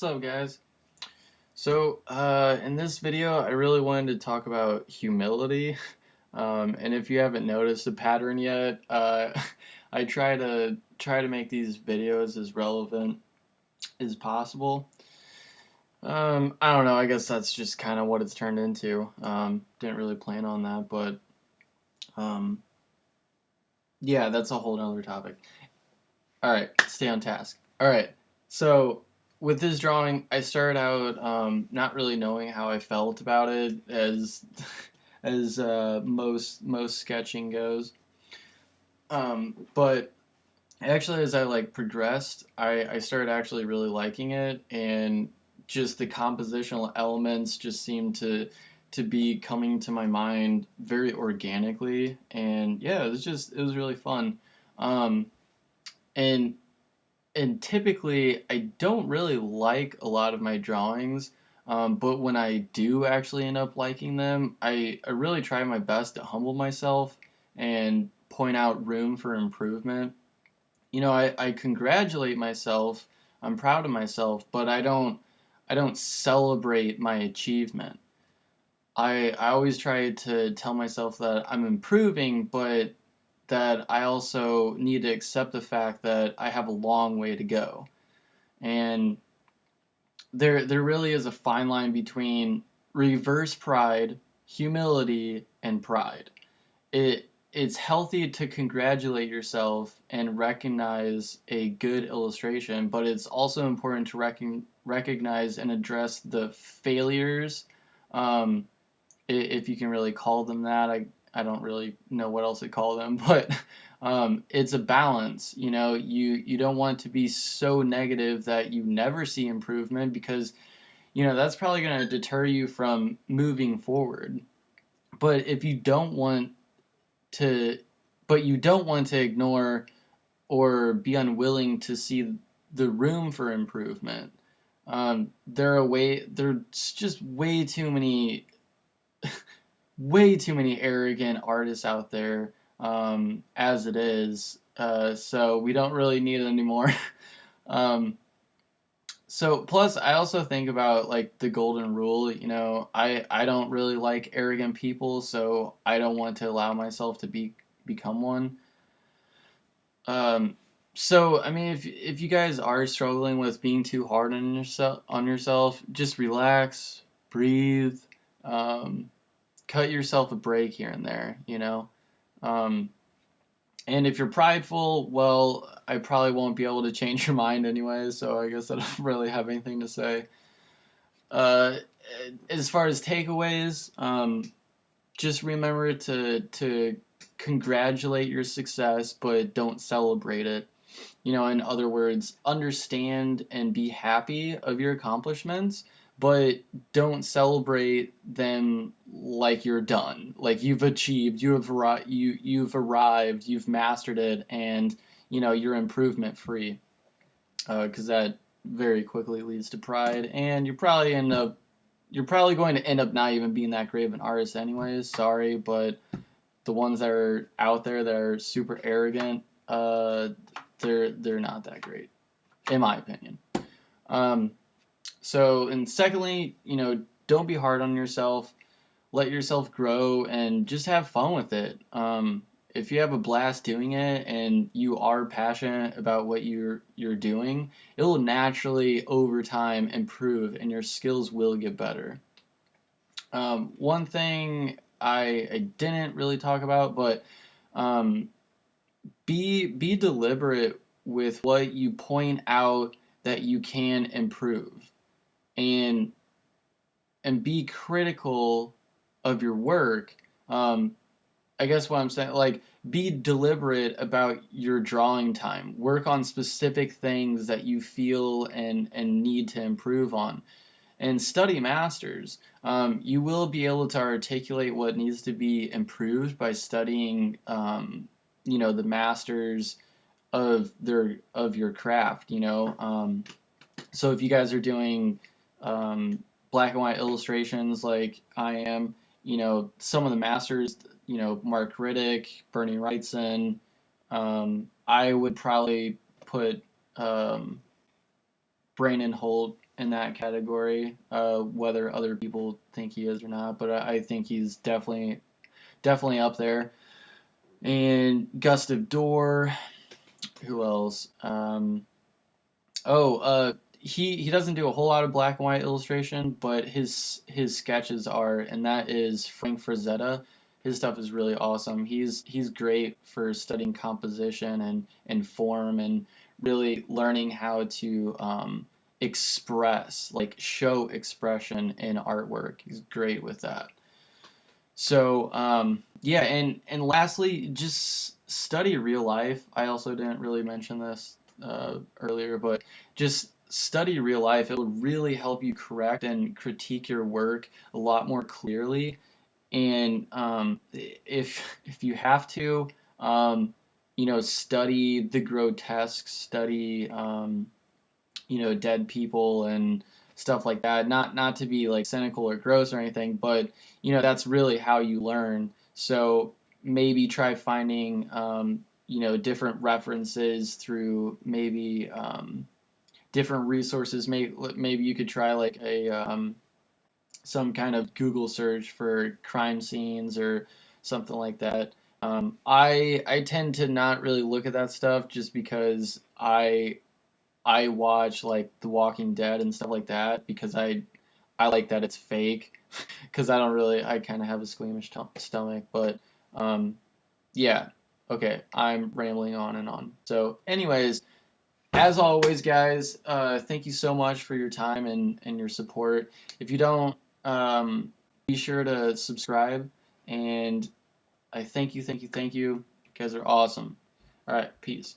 What's up, guys? In this video, I really wanted to talk about humility. And if you haven't noticed a pattern yet, I try to make these videos as relevant as possible. I don't know. I guess that's just kind of what it's turned into. Didn't really plan on that, but um, yeah, that's a whole nother topic. All right, stay on task. All right, so with this drawing, I started out not really knowing how I felt about it, as as most sketching goes. But actually, as I progressed, I started actually really liking it, and just the compositional elements just seemed to be coming to my mind very organically, and yeah, it was really fun. Um, and and typically I don't really like a lot of my drawings, but when I do actually end up liking them, I really try my best to humble myself and point out room for improvement. I congratulate myself, I'm proud of myself, but I don't celebrate my achievement. I always try to tell myself that I'm improving, but that I also need to accept the fact that I have a long way to go. And there really is a fine line between reverse pride, humility, and pride. It's healthy to congratulate yourself and recognize a good illustration, but it's also important to recognize and address the failures, um, if you can really call them that. I don't really know what else to call them, but it's a balance. You don't want to be so negative that you never see improvement, because that's probably going to deter you from moving forward. But if you don't want to, but you don't want to ignore or be unwilling to see the room for improvement. There's just way too many arrogant artists out there, as it is. So we don't really need it anymore. um, so plus, I also think about the golden rule. I don't really like arrogant people, so I don't want to allow myself to become one. Um, so I mean, if you guys are struggling with being too hard on yourself, just relax, breathe. Um, Cut yourself a break here and there. Um, and if you're prideful, well, I probably won't be able to change your mind anyway, so I guess I don't really have anything to say. Uh, as far as takeaways, just remember to congratulate your success, but don't celebrate it. In other words, understand and be happy of your accomplishments, but don't celebrate them like you're done, like you've achieved, you've arrived, you've mastered it, and you're improvement free, because that very quickly leads to pride, and you're probably going to end up not even being that great of an artist anyways. Sorry, but the ones that are out there that are super arrogant, they're not that great, in my opinion. Um, and secondly, don't be hard on yourself. Let yourself grow and just have fun with it. If you have a blast doing it and you are passionate about what you're doing, it will naturally over time improve and your skills will get better. One thing I didn't really talk about, but um, be deliberate with what you point out that you can improve, and be critical of your work. I guess what I'm saying, be deliberate about your drawing time. Work on specific things that you feel and need to improve on, and study masters. You will be able to articulate what needs to be improved by studying, the masters of your craft. So if you guys are doing black and white illustrations like I am, some of the masters, Mark Riddick, Bernie Wrightson, I would probably put Brandon Holt in that category, whether other people think he is or not. But I think he's definitely up there. And Gustav Dorr, who else? Oh, he doesn't do a whole lot of black and white illustration, but his sketches are, and that is Frank Frazetta. His stuff is really awesome. He's great for studying composition and form and really learning how to express, like show expression in artwork. He's great with that. So yeah, and lastly, just study real life. I also didn't really mention this earlier, but just study real life. It will really help you correct and critique your work a lot more clearly. And if you have to, study the grotesque, study dead people and stuff like that. Not to be like cynical or gross or anything, but that's really how you learn. So maybe try finding different references through maybe different resources. Maybe you could try like a some kind of Google search for crime scenes or something like that. I tend to not really look at that stuff just because I watch like The Walking Dead and stuff like that because I like that it's fake because I kind of have a squeamish stomach, but um, yeah, okay, I'm rambling on and on. So, anyways, as always, guys, thank you so much for your time and your support. If you don't, be sure to subscribe, and I thank you, thank you, thank you. You guys are awesome. All right, peace.